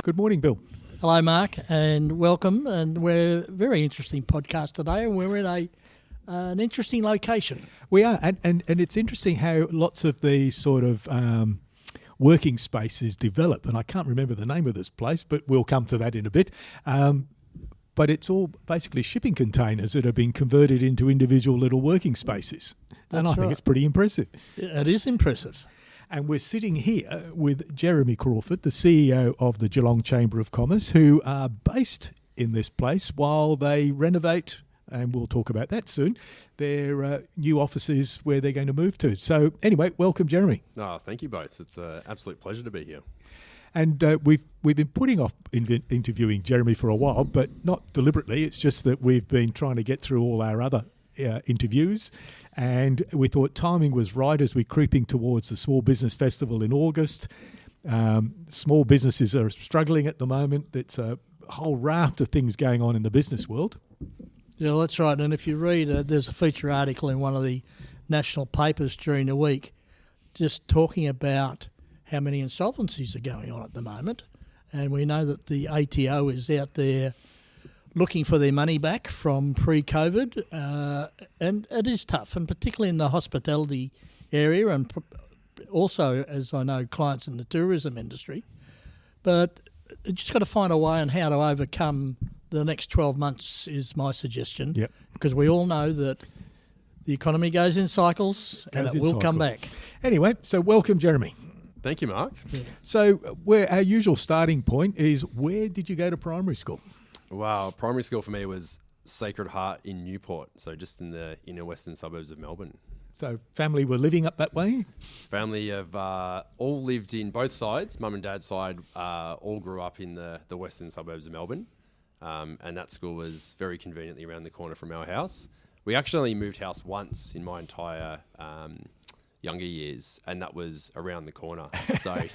Good morning, Bill. Hello, Mark, and welcome. And we're a very interesting podcast today, and we're in an interesting location. We are, and it's interesting how lots of these sort of working spaces develop. And I can't remember the name of this place, but we'll come to that in a bit. But it's all basically shipping containers that have been converted into individual little working spaces. And I think it's pretty impressive. It is impressive. And we're sitting here with Jeremy Crawford, the CEO of the Geelong Chamber of Commerce, who are based in this place while they renovate, and we'll talk about that soon, their new offices where they're going to move to. So anyway, welcome, Jeremy. Oh, thank you both. It's an absolute pleasure to be here. And we've been putting off interviewing Jeremy for a while, but not deliberately. It's just that we've been trying to get through all our other interviews. And we thought timing was right as we're creeping towards the Small Business Festival in August. Small businesses are struggling at the moment. It's a whole raft of things going on in the business world. Yeah, that's right. And if you read, there's a feature article in one of the national papers during the week just talking about how many insolvencies are going on at the moment. And we know that the ATO is out there looking for their money back from pre-COVID, and it is tough, and particularly in the hospitality area, and also, as I know, clients in the tourism industry. But you just got to find a way on how to overcome the next 12 months is my suggestion. Yep. Because we all know that the economy goes in cycles and it will come back. Anyway, so welcome, Jeremy. Thank you, Mark. Yeah. So our usual starting point is, where did you go to primary school? Wow, primary school for me was Sacred Heart in Newport, so just in the inner western suburbs of Melbourne. So family were living up that way? Family have all lived in both sides. Mum and dad's side all grew up in the western suburbs of Melbourne, and that school was very conveniently around the corner from our house. We actually moved house once in my entire younger years, and that was around the corner. So it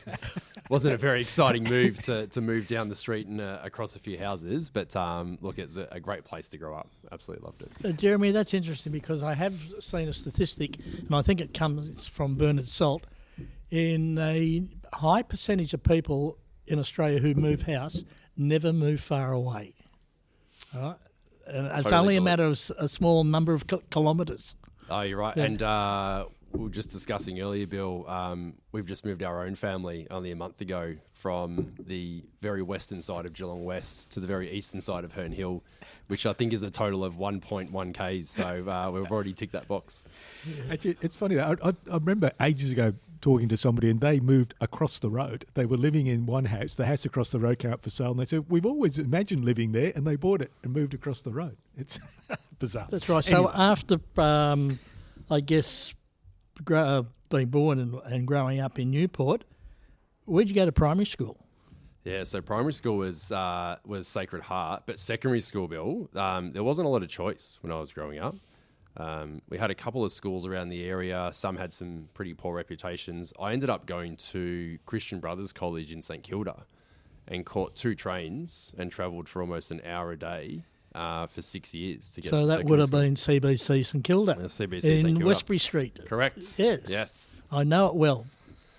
wasn't a very exciting move to move down the street and across a few houses. But look, it's a great place to grow up. Absolutely loved it. Jeremy, that's interesting because I have seen a statistic, and I think it comes from Bernard Salt. In a high percentage of people in Australia who move house never move far away. All right? And it's Totally only a matter of a small number of kilometres. Oh, you're right. Yeah. And we were just discussing earlier, Bill, we've just moved our own family only a month ago from the very western side of Geelong West to the very eastern side of Herne Hill, which I think is a total of 1.1 Ks. So we've already ticked that box. Actually, it's funny. I remember ages ago talking to somebody and they moved across the road. They were living in one house. The house across the road came up for sale and they said, we've always imagined living there, and they bought it and moved across the road. It's bizarre. That's right. Anyway. So after, I guess, being born and growing up in Newport, where'd you go to primary school? Yeah, so primary school was Sacred Heart, but secondary school, Bill, there wasn't a lot of choice when I was growing up. We had a couple of schools around the area. Some had some pretty poor reputations. I ended up going to Christian Brothers College in St Kilda and caught 2 trains and travelled for almost an hour a day for 6 years to get to So that would have been CBC St Kilda CBC in St Kilda. Westbury Street. Correct. Yes. I know it well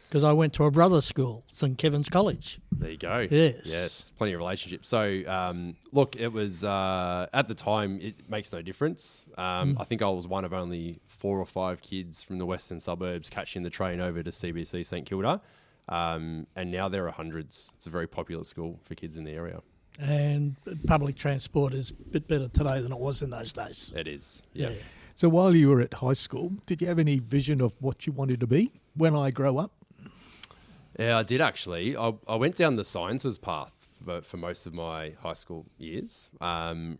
because I went to a brother's school, St Kevin's College. There you go. Yes. Plenty of relationships. So, look, it was, at the time, it makes no difference. I think I was one of only 4 or 5 kids from the western suburbs catching the train over to CBC St Kilda. And now there are hundreds. It's a very popular school for kids in the area. And public transport is a bit better today than it was in those days. It is, yeah. So while you were at high school, did you have any vision of what you wanted to be when I grow up? Yeah, I did actually. I went down the sciences path for most of my high school years.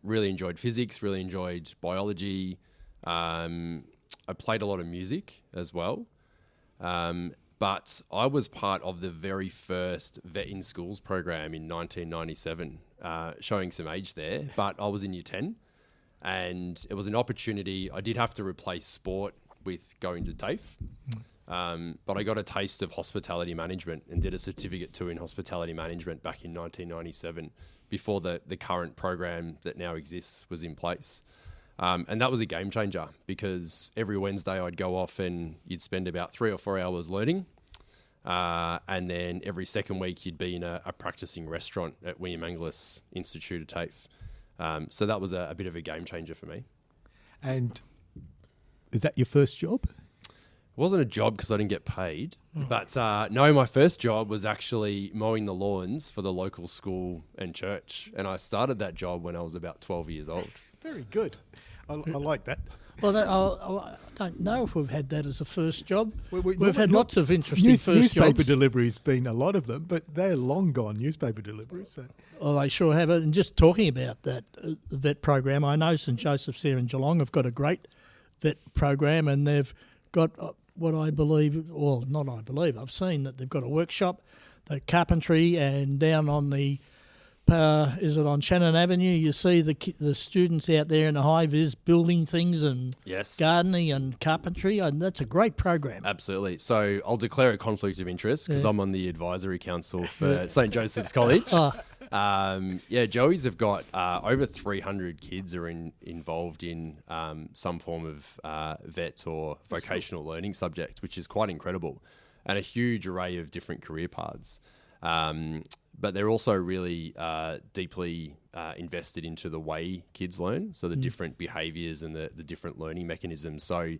Really enjoyed physics, really enjoyed biology. I played a lot of music as well. But I was part of the very first Vet in Schools program in 1997, showing some age there. But I was in Year 10 and it was an opportunity. I did have to replace sport with going to TAFE. But I got a taste of hospitality management and did a certificate 2 in hospitality management back in 1997 before the current program that now exists was in place. And that was a game changer because every Wednesday I'd go off and you'd spend about 3 or 4 hours learning. and then every second week you'd be in a practicing restaurant at William Angliss Institute of TAFE. So that was a bit of a game changer for me. And is that your first job? It wasn't a job because I didn't get paid. But no, my first job was actually mowing the lawns for the local school and church. And I started that job when I was about 12 years old. Very good. I like that. Well, I don't know if we've had that as a first job. We've had lots of interesting first newspaper jobs. deliveries, been a lot of them, but they're long gone, newspaper deliveries. So. Oh, they sure have it. And just talking about that the vet program, I know St Joseph's here in Geelong have got a great vet program, and they've got what I believe, well, not I believe, I've seen that they've got a workshop, the carpentry, and down on the is it on Shannon Avenue? You see the students out there in the high vis building things and gardening and carpentry, and that's a great program. Absolutely. So I'll declare a conflict of interest because I'm on the advisory council for St Joseph's College. Joey's have got over 300 kids are involved in some form of vet or vocational learning subject, which is quite incredible, and a huge array of different career paths. But they're also really deeply invested into the way kids learn, so the different behaviours and the different learning mechanisms. So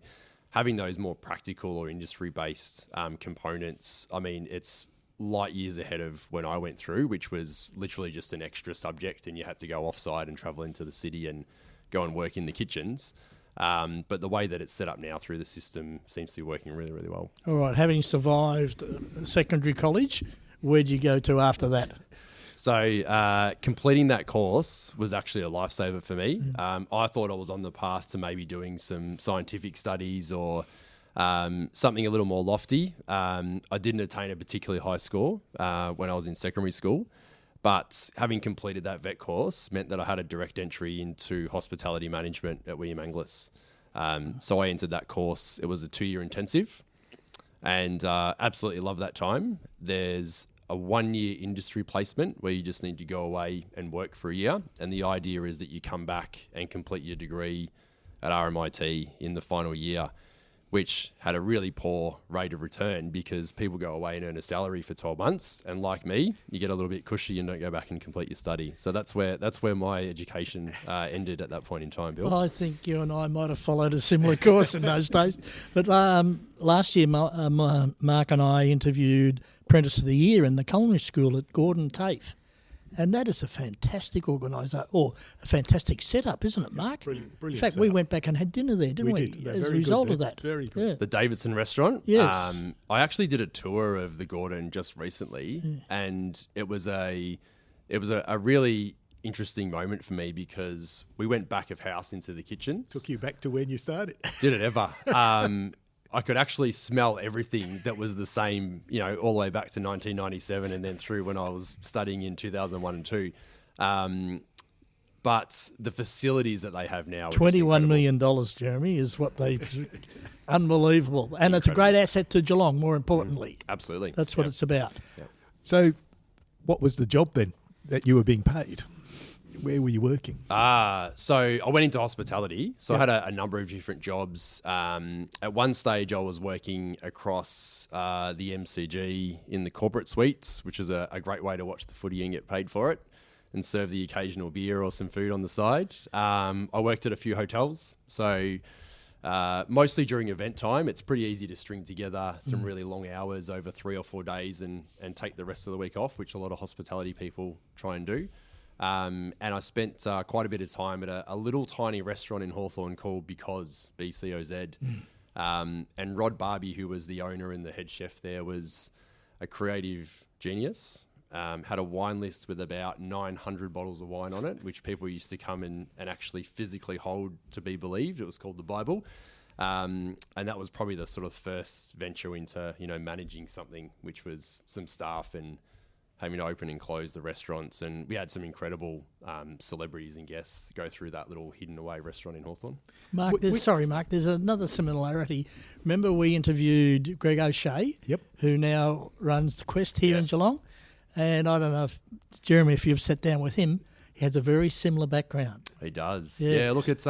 having those more practical or industry-based components, I mean, it's light years ahead of when I went through, which was literally just an extra subject and you had to go off-site and travel into the city and go and work in the kitchens. But the way that it's set up now through the system seems to be working really, really well. All right, having survived secondary college, where'd you go to after that? So completing that course was actually a lifesaver for me. I thought I was on the path to maybe doing some scientific studies or something a little more lofty. I didn't attain a particularly high score when I was in secondary school, but having completed that vet course meant that I had a direct entry into hospitality management at William Angliss. So I entered that course. It was a 2-year intensive. And absolutely love that time. There's a 1-year industry placement where you just need to go away and work for a year. And the idea is that you come back and complete your degree at RMIT in the final year, which had a really poor rate of return because people go away and earn a salary for 12 months. And like me, you get a little bit cushy and don't go back and complete your study. So that's where my education ended at that point in time, Bill. Well, I think you and I might have followed a similar course in those days. But last year, Mark and I interviewed Apprentice of the Year in the culinary school at Gordon TAFE. And that is a fantastic organisation, or a fantastic setup, isn't it, Mark? Brilliant in fact, setup. We went back and had dinner there, didn't we? Did. As a result of that. Very good. Yeah. The Davidson restaurant. Yes. I actually did a tour of the Gordon just recently, and it was a really interesting moment for me because we went back of house into the kitchens. Took you back to when you started. Did it ever? I could actually smell everything that was the same, all the way back to 1997 and then through when I was studying in 2001 and 2. But the facilities that they have now are $21 million, Jeremy, is what they... Unbelievable. And it's a great asset to Geelong, more importantly. Absolutely. That's what it's about. Yep. So what was the job then that you were being paid? Where were you working? So I went into hospitality. So I had a number of different jobs. At one stage, I was working across the MCG in the corporate suites, which is a great way to watch the footy and get paid for it and serve the occasional beer or some food on the side. I worked at a few hotels. So mostly during event time, it's pretty easy to string together some really long hours over 3 or 4 days and take the rest of the week off, which a lot of hospitality people try and do. And I spent quite a bit of time at a little tiny restaurant in Hawthorn called Because, BCOZ. And Rod Barbie, who was the owner and the head chef there, was a creative genius. Had a wine list with about 900 bottles of wine on it, which people used to come and actually physically hold to be believed. It was called the Bible. And that was probably the sort of first venture into, managing something, which was some staff and having to open and close the restaurants. And we had some incredible celebrities and guests go through that little hidden away restaurant in Hawthorn. Mark, there's another similarity. Remember we interviewed Greg O'Shea, who now runs the Quest here in Geelong? And I don't know, Jeremy, if you've sat down with him, he has a very similar background. He does. Yeah, look, it's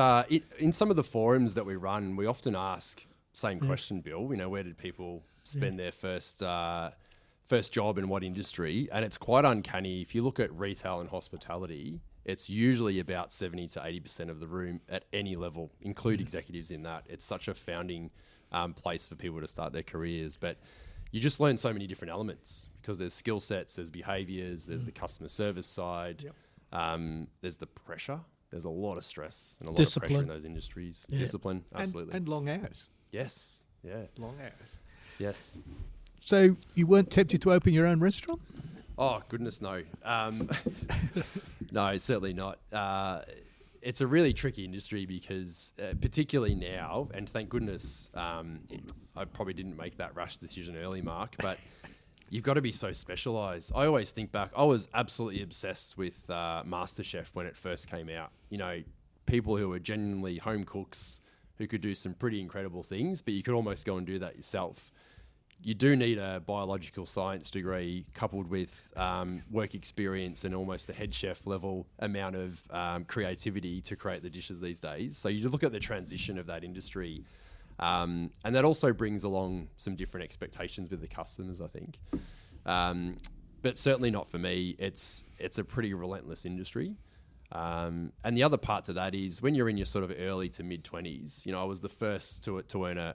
in some of the forums that we run, we often ask same question, Bill. Where did people spend their first first job in what industry, and it's quite uncanny. If you look at retail and hospitality, it's usually about 70 to 80% of the room at any level, include executives in that. It's such a founding place for people to start their careers. But you just learn so many different elements because there's skill sets, there's behaviours, there's the customer service side, there's the pressure. There's a lot of stress and a lot of pressure in those industries. Yeah. Discipline, absolutely. And long hours. Yes, yeah. Long hours. Yes. So you weren't tempted to open your own restaurant? Oh, goodness, no. No, certainly not. It's a really tricky industry because particularly now, and thank goodness I probably didn't make that rash decision early, Mark, but you've got to be so specialised. I always think back, I was absolutely obsessed with MasterChef when it first came out. You know, people who were genuinely home cooks who could do some pretty incredible things, but you could almost go and do that yourself. You do need a biological science degree coupled with work experience and almost a head chef level amount of creativity to create the dishes these days. So you look at the transition of that industry, and that also brings along some different expectations with the customers, I think. But certainly not for me. It's a pretty relentless industry. And the other part to that is when you're in your sort of early to mid-20s, you know, I was the first to earn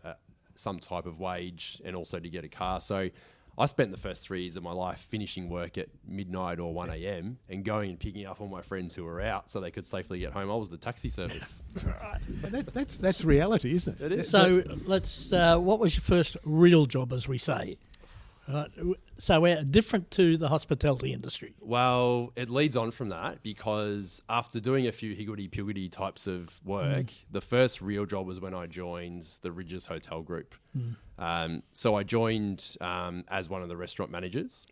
some type of wage and also to get a car. So I spent the first 3 years of my life finishing work at midnight or 1 a.m. and going and picking up all my friends who were out so they could safely get home. I was the taxi service. That's reality, isn't it? It is. So let's. What was your first real job, as we say? So we're different to the hospitality industry. Well, it leads on from that because after doing a few higgledy-piggledy types of work, the first real job was when I joined the Ridges Hotel Group. So I joined as one of the restaurant managers,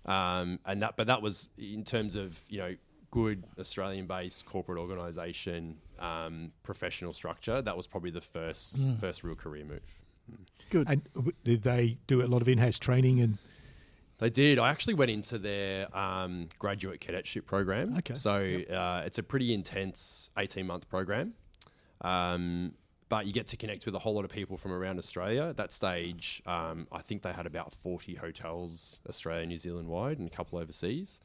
but that was in terms of, you know, good Australian-based corporate organisation, professional structure. That was probably the first real career move. Good. And did they do a lot of in-house training? And they did. I actually went into their graduate cadetship program. Okay. So it's a pretty intense 18-month program. But you get to connect with a whole lot of people from around Australia. At that stage, I think they had about 40 hotels, Australia, New Zealand wide, and a couple overseas.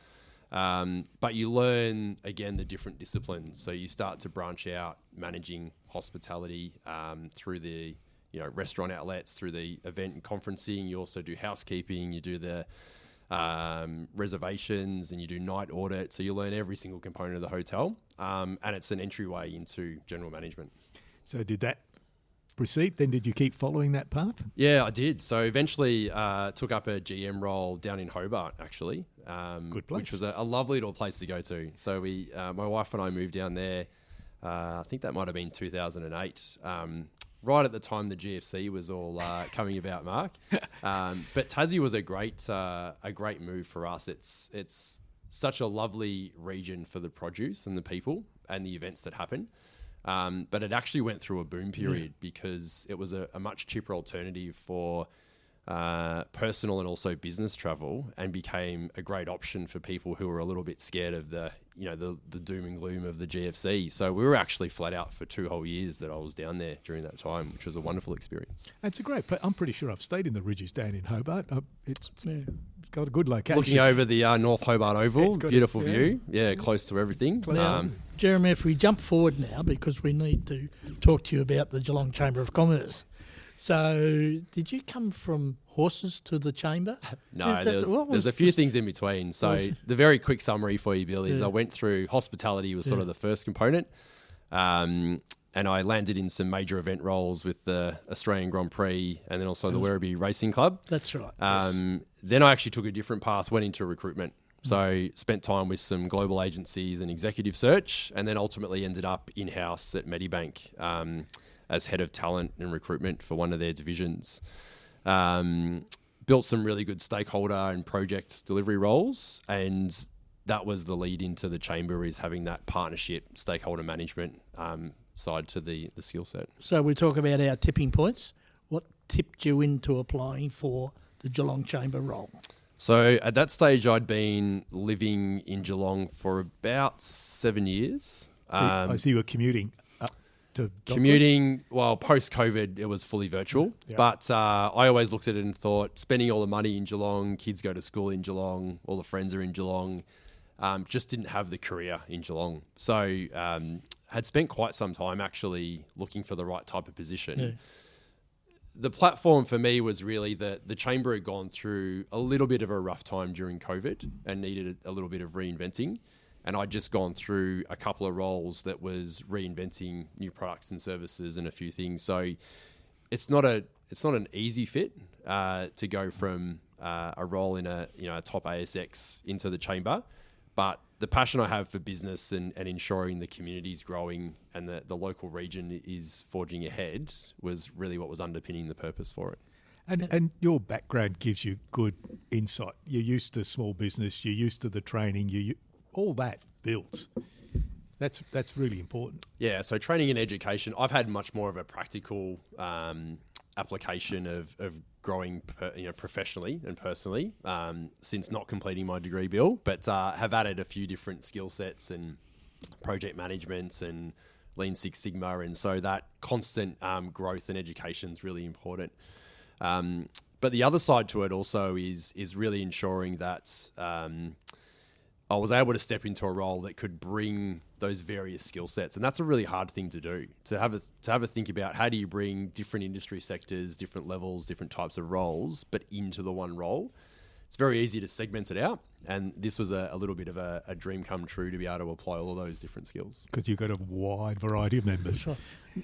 But you learn, again, the different disciplines. So you start to branch out managing hospitality through the restaurant outlets, through the event and conferencing. You also do housekeeping, you do the reservations, and you do night audit. So you learn every single component of the hotel, and it's an entryway into general management. So did that proceed? Then did you keep following that path? Yeah, I did. So eventually took up a GM role down in Hobart, actually. Good place. Which was a lovely little place to go to. So my wife and I moved down there, I think that might have been 2008, right at the time the GFC was all coming about, Mark. But Tassie was a great move for us. It's such a lovely region for the produce and the people and the events that happen. But it actually went through a boom period because it was a much cheaper alternative for personal and also business travel, and became a great option for people who were a little bit scared of the doom and gloom of the GFC. So we were actually flat out for 2 whole years that I was down there during that time, which was a wonderful experience. It's a great place. I'm pretty sure I've stayed in the Ridges down in Hobart. It's got a good location. Looking over the North Hobart Oval, beautiful view. Yeah, close to everything. Jeremy, if we jump forward now, because we need to talk to you about the Geelong Chamber of Commerce. So, did you come from horses to the chamber? No, there's a few things in between. So, the very quick summary for you, Bill, is I went through hospitality was sort of the first component, and I landed in some major event roles with the Australian Grand Prix and then also the Werribee Racing Club. That's right. Then I actually took a different path, went into recruitment. So, spent time with some global agencies and executive search, and then ultimately ended up in-house at Medibank as head of talent and recruitment for one of their divisions. Built some really good stakeholder and project delivery roles, and that was the lead into the chamber, is having that partnership, stakeholder management side to the skill set. So we talk about our tipping points. What tipped you into applying for the Geelong Chamber role? So at that stage, I'd been living in Geelong for about 7 years. I see you were commuting. to commuting? Well, post-COVID, it was fully virtual. Yeah. But I always looked at it and thought, spending all the money in Geelong, kids go to school in Geelong, all the friends are in Geelong, just didn't have the career in Geelong. So had spent quite some time actually looking for the right type of position. Yeah. The platform for me was really that the chamber had gone through a little bit of a rough time during COVID and needed a little bit of reinventing. And I'd just gone through a couple of roles that was reinventing new products and services and a few things. So it's not an easy fit to go from a role in a top ASX into the chamber. But the passion I have for business and ensuring the community is growing and the local region is forging ahead was really what was underpinning the purpose for it. And your background gives you good insight. You're used to small business. You're used to the training. All that builds. That's really important. Yeah. So training and education, I've had much more of a practical application of growing professionally and personally since not completing my degree, Bill, but have added a few different skill sets and project management and Lean Six Sigma, and so that constant growth and education is really important. But the other side to it also is really ensuring that I was able to step into a role that could bring those various skill sets. And that's a really hard thing to do, to have a think about how do you bring different industry sectors, different levels, different types of roles, but into the one role. It's very easy to segment it out. And this was a little bit of a dream come true to be able to apply all of those different skills. Because you've got a wide variety of members.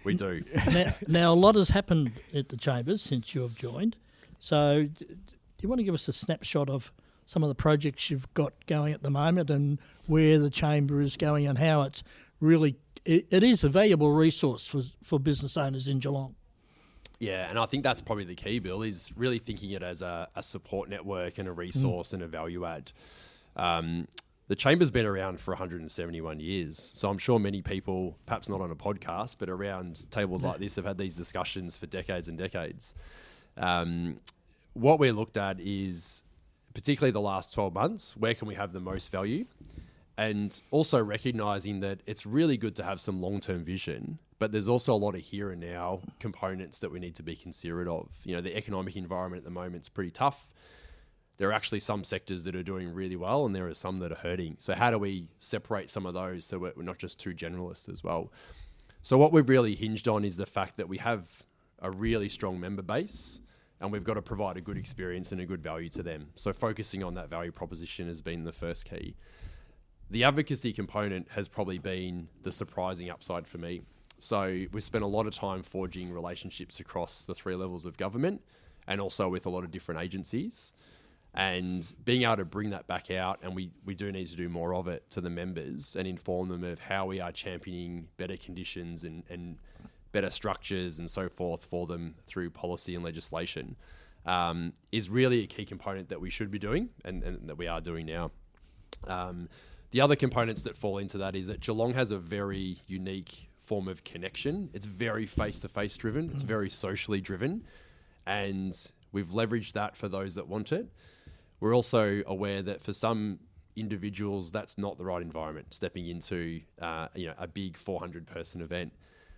We do. Now, a lot has happened at the Chambers since you have joined. So do you want to give us a snapshot of some of the projects you've got going at the moment and where the Chamber is going and how it's really, it is a valuable resource for business owners in Geelong? Yeah, and I think that's probably the key, Bill, is really thinking it as a support network and a resource and a value add. The Chamber's been around for 171 years, so I'm sure many people, perhaps not on a podcast, but around tables like this have had these discussions for decades and decades. What we looked at is, particularly the last 12 months, where can we have the most value? And also recognising that it's really good to have some long-term vision, but there's also a lot of here and now components that we need to be considerate of. The economic environment at the moment is pretty tough. There are actually some sectors that are doing really well and there are some that are hurting. So how do we separate some of those so we're not just too generalist as well? So what we've really hinged on is the fact that we have a really strong member base and we've got to provide a good experience and a good value to them. So focusing on that value proposition has been the first key. The advocacy component has probably been the surprising upside for me. So we've spent a lot of time forging relationships across the 3 levels of government and also with a lot of different agencies, and being able to bring that back out, and we do need to do more of it, to the members and inform them of how we are championing better conditions and better structures and so forth for them through policy and legislation, is really a key component that we should be doing and that we are doing now. The other components that fall into that is that Geelong has a very unique form of connection. It's very face-to-face driven. It's very socially driven. And we've leveraged that for those that want it. We're also aware that for some individuals, that's not the right environment, stepping into a big 400-person event.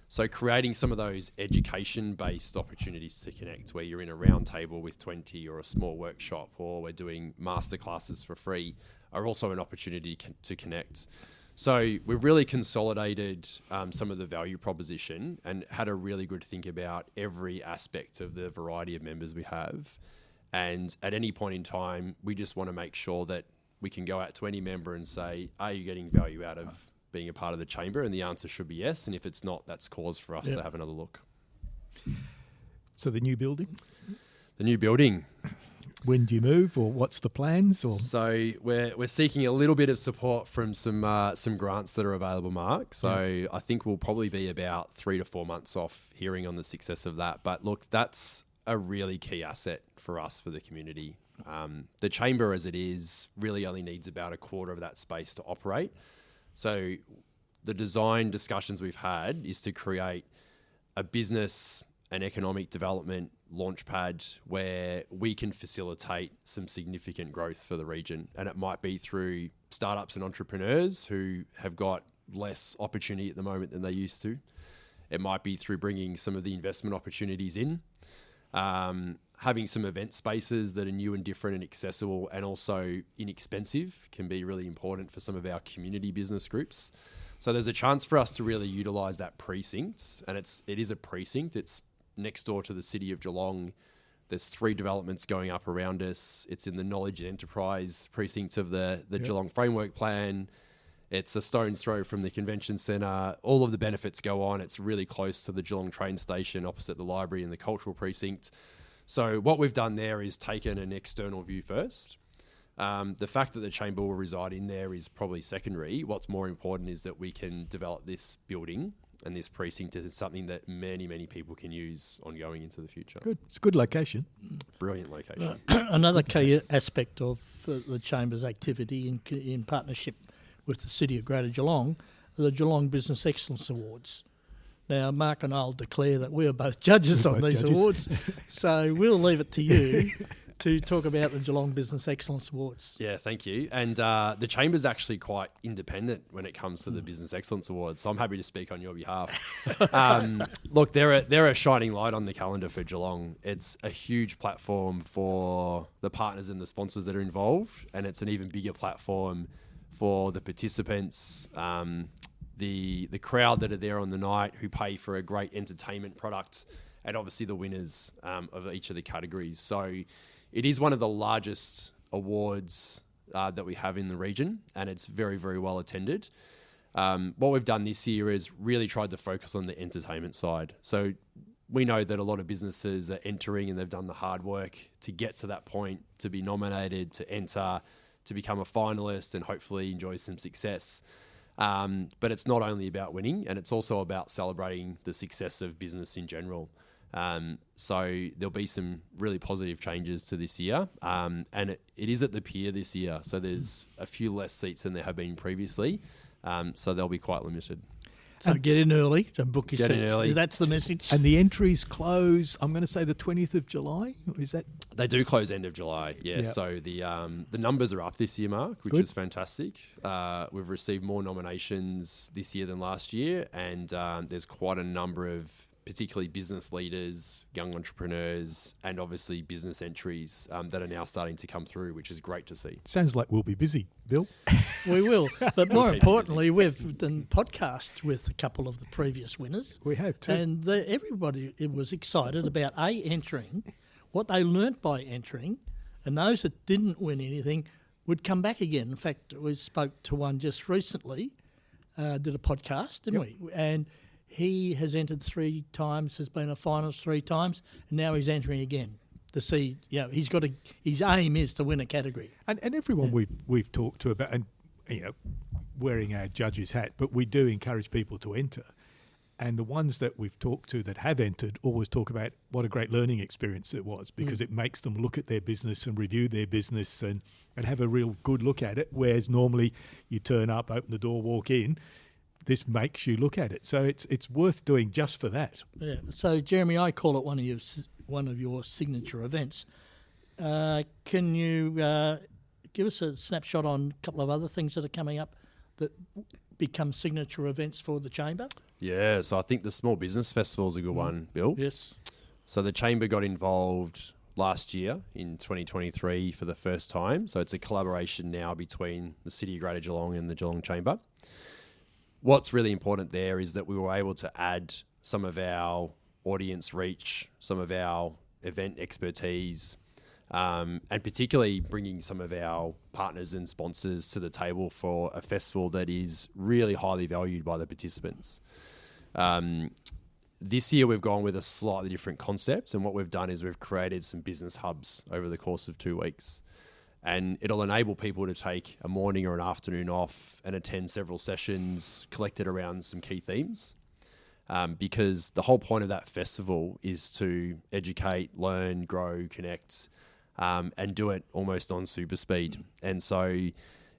So creating some of those education-based opportunities to connect, where you're in a round table with 20 or a small workshop, or we're doing masterclasses for free, are also an opportunity to connect. So we've really consolidated some of the value proposition and had a really good think about every aspect of the variety of members we have. And at any point in time, we just want to make sure that we can go out to any member and say, are you getting value out of being a part of the chamber? And the answer should be yes. And if it's not, that's cause for us to have another look. So the new building? The new building. When do you move, or what's the plans? Or So we're seeking a little bit of support from some grants that are available, Mark. So I think we'll probably be about 3 to 4 months off hearing on the success of that. But look, that's a really key asset for us, for the community. The chamber as it is really only needs about a quarter of that space to operate. So the design discussions we've had is to create a business and economic development launchpad where we can facilitate some significant growth for the region. And it might be through startups and entrepreneurs who have got less opportunity at the moment than they used to. It might be through bringing some of the investment opportunities in. Having some event spaces that are new and different and accessible and also inexpensive can be really important for some of our community business groups. So there's a chance for us to really utilise that precinct, and it is a precinct. It's next door to the city of Geelong. There's 3 developments going up around us. It's in the Knowledge and Enterprise precinct of the Geelong Framework Plan. It's a stone's throw from the convention centre. All of the benefits go on. It's really close to the Geelong train station, opposite the library and the cultural precinct. So what we've done there is taken an external view first. The fact that the chamber will reside in there is probably secondary. What's more important is that we can develop this building and this precinct as something that many, many people can use ongoing into the future. Good. It's a good location. Brilliant location. Another key aspect of the chamber's activity in partnership with the City of Greater Geelong are the Geelong Business Excellence Awards. Now, Mark and I will declare that we are both judges on these awards, so we'll leave it to you to talk about the Geelong Business Excellence Awards. Yeah, thank you. And the Chamber's actually quite independent when it comes to the Business Excellence Awards, so I'm happy to speak on your behalf. Look, they're a shining light on the calendar for Geelong. It's a huge platform for the partners and the sponsors that are involved, and it's an even bigger platform for the participants, the crowd that are there on the night who pay for a great entertainment product, and obviously the winners of each of the categories. So it is one of the largest awards that we have in the region, and it's very, very well attended. What we've done this year is really tried to focus on the entertainment side. So we know that a lot of businesses are entering and they've done the hard work to get to that point, to be nominated, to enter, to become a finalist and hopefully enjoy some success. But it's not only about winning, and it's also about celebrating the success of business in general. So there'll be some really positive changes to this year. And it is at the pier this year. So there's a few less seats than there have been previously. So they'll be quite limited. So get in early to book your Get in seats. early. That's the message. And the entries close, I'm going to say the 20th of July. Is that? They do close end of July, yeah. Yep. So the numbers are up this year, Mark, which Good. is fantastic. We've received more nominations this year than last year, and there's quite a number of particularly business leaders, young entrepreneurs, and obviously business entries that are now starting to come through, which is great to see. Sounds like we'll be busy, Bill. We will. But more keep you importantly, we've done podcast with a couple of the previous winners. We have too. And everybody was excited about entering, what they learnt by entering, and those that didn't win anything would come back again. In fact, we spoke to one just recently, did a podcast, didn't we? And he has entered 3 times, has been a finalist 3 times, and now he's entering again to see. He's got his aim is to win a category. And everyone we've talked to about, and wearing our judge's hat, but we do encourage people to enter. And the ones that we've talked to that have entered always talk about what a great learning experience it was, because it makes them look at their business and review their business and have a real good look at it, whereas normally you turn up, open the door, walk in. This makes you look at it. So it's worth doing just for that. Yeah. So, Jeremy, I call it one of your signature events. Can you give us a snapshot on a couple of other things that are coming up that become signature events for the Chamber? Yeah, so I think the Small Business Festival is a good one, Bill. Yes. So the Chamber got involved last year in 2023 for the first time. So it's a collaboration now between the City of Greater Geelong and the Geelong Chamber. What's really important there is that we were able to add some of our audience reach, some of our event expertise, and particularly bringing some of our partners and sponsors to the table for a festival that is really highly valued by the participants. This year we've gone with a slightly different concept, and what we've done is we've created some business hubs over the course of 2 weeks. And it'll enable people to take a morning or an afternoon off and attend several sessions collected around some key themes. Because the whole point of that festival is to educate, learn, grow, connect, and do it almost on super speed. And so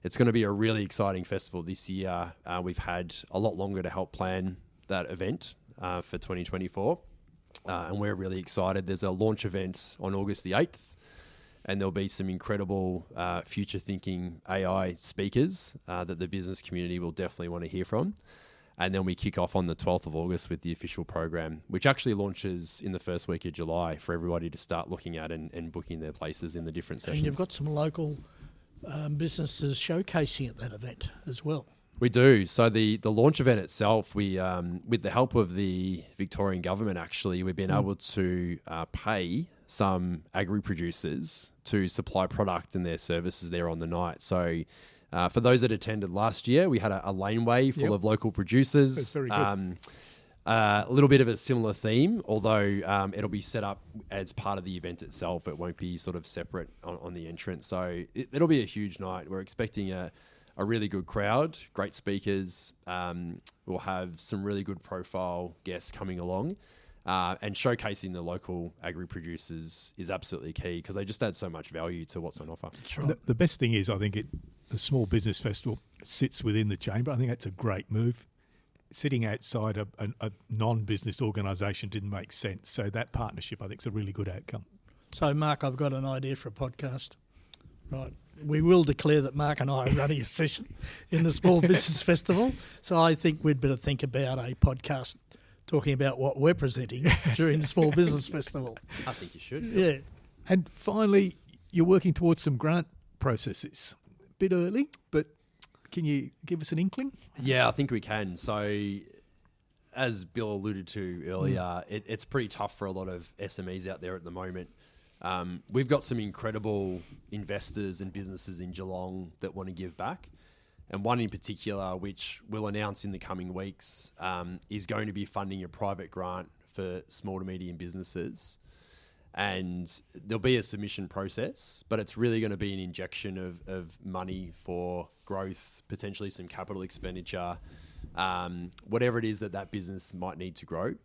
it's going to be a really exciting festival this year. We've had a lot longer to help plan that event for 2024. And we're really excited. There's a launch event on August the 8th. And there'll be some incredible future-thinking AI speakers that the business community will definitely want to hear from. And then we kick off on the 12th of August with the official program, which actually launches in the first week of July for everybody to start looking at and booking their places in the different sessions. And you've got some local businesses showcasing at that event as well. We do. So the launch event itself, we with the help of the Victorian government, actually, we've been able to pay some agri-producers to supply product and their services there on the night. So for those that attended last year, we had a laneway full of local producers. That's very good. A little bit of a similar theme, although it'll be set up as part of the event itself. It won't be sort of separate on the entrance. So it'll be a huge night. We're expecting a really good crowd, great speakers. We'll have some really good profile guests coming along. And showcasing the local agri-producers is absolutely key because they just add so much value to what's on offer. That's right. The best thing is, I think the Small Business Festival sits within the chamber. I think that's a great move. Sitting outside a non-business organisation didn't make sense. So that partnership, I think, is a really good outcome. So, Mark, I've got an idea for a podcast. Right. We will declare that Mark and I are running a session in the Small Business Festival. So I think we'd better think about a podcast talking about what we're presenting during the Small Business Festival. I think you should. Yeah. And finally, you're working towards some grant processes. A bit early, but can you give us an inkling? Yeah, I think we can. So as Bill alluded to earlier, it's pretty tough for a lot of SMEs out there at the moment. We've got some incredible investors and businesses in Geelong that want to give back. And one in particular, which we'll announce in the coming weeks, is going to be funding a private grant for small to medium businesses. And there'll be a submission process, but it's really going to be an injection of money for growth, potentially some capital expenditure, whatever it is that business might need to grow.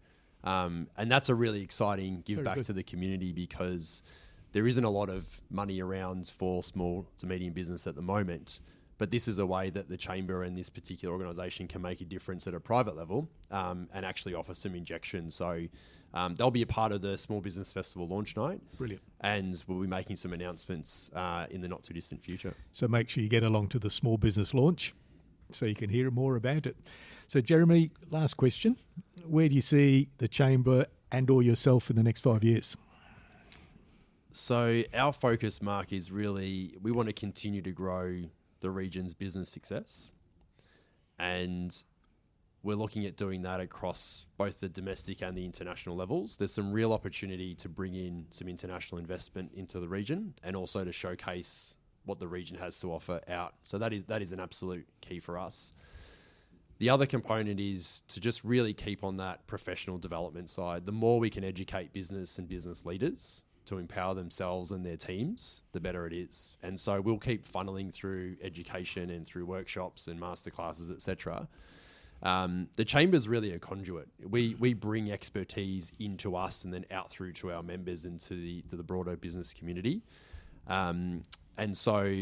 And that's a really exciting give back to the community because there isn't a lot of money around for small to medium business at the moment. But this is a way that the Chamber and this particular organisation can make a difference at a private level and actually offer some injections. So they'll be a part of the Small Business Festival launch night. Brilliant. And we'll be making some announcements in the not too distant future. So make sure you get along to the small business launch so you can hear more about it. So Jeremy, last question. Where do you see the Chamber and or yourself in the next 5 years? So our focus, Mark, is really we want to continue to grow the region's business success. And we're looking at doing that across both the domestic and the international levels. There's some real opportunity to bring in some international investment into the region and also to showcase what the region has to offer out. So that is an absolute key for us. The other component is to just really keep on that professional development side. The more we can educate business and business leaders to empower themselves and their teams, the better it is. And so we'll keep funneling through education and through workshops and masterclasses, etc. The Chamber's really a conduit. We bring expertise into us and then out through to our members and to the broader business community. And so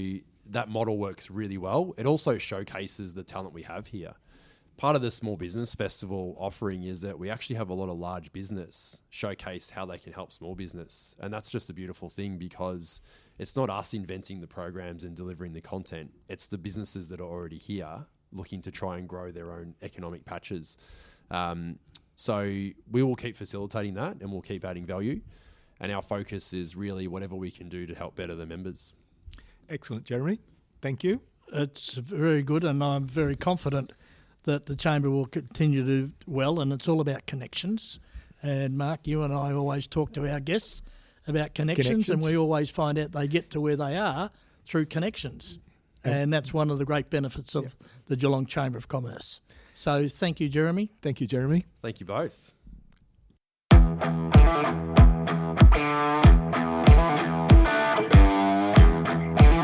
that model works really well. It also showcases the talent we have here. Part of the Small Business Festival offering is that we actually have a lot of large business showcase how they can help small business. And that's just a beautiful thing because it's not us inventing the programs and delivering the content. It's the businesses that are already here looking to try and grow their own economic patches. So we will keep facilitating that and we'll keep adding value. And our focus is really whatever we can do to help better the members. Excellent, Jeremy. Thank you. It's very good, and I'm very confident that the Chamber will continue to do well, and it's all about connections. And Mark, you and I always talk to our guests about connections. And we always find out they get to where they are through connections. And that's one of the great benefits of the Geelong Chamber of Commerce. So thank you, Jeremy. Thank you, Jeremy. Thank you both.